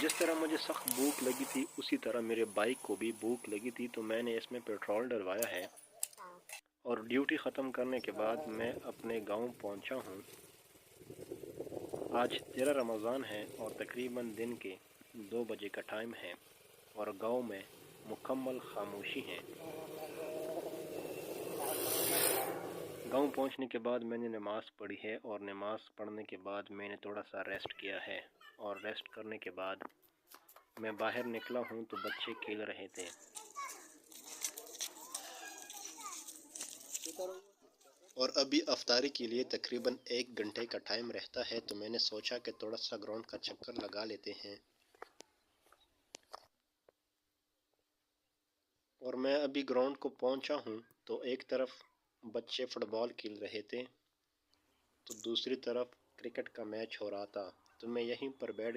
جس طرح مجھے سخت بھوک لگی تھی اسی طرح میرے بائک کو بھی بھوک لگی تھی، تو میں نے اس میں پیٹرول ڈلوایا ہے اور ڈیوٹی ختم کرنے کے بعد میں اپنے گاؤں پہنچا ہوں۔ آج 13 رمضان ہے اور تقریباً دن کے 2 بجے کا ٹائم ہے اور گاؤں میں مکمل خاموشی ہے۔ گاؤں پہنچنے کے بعد میں نے نماز پڑھی ہے اور نماز پڑھنے کے بعد میں نے تھوڑا سا ریسٹ کیا ہے، اور ریسٹ کرنے کے بعد میں باہر نکلا ہوں تو بچے کھیل رہے تھے۔ اور ابھی افطاری کے لیے تقریباً 1 گھنٹے کا ٹائم رہتا ہے، تو میں نے سوچا کہ تھوڑا سا گراؤنڈ کا چکر لگا لیتے ہیں۔ اور میں ابھی گراؤنڈ کو پہنچا ہوں تو ایک طرف بچے فٹ بال کھیل رہے تھے تو دوسری طرف کرکٹ کا میچ ہو رہا تھا، تو میں یہیں پر بیٹھ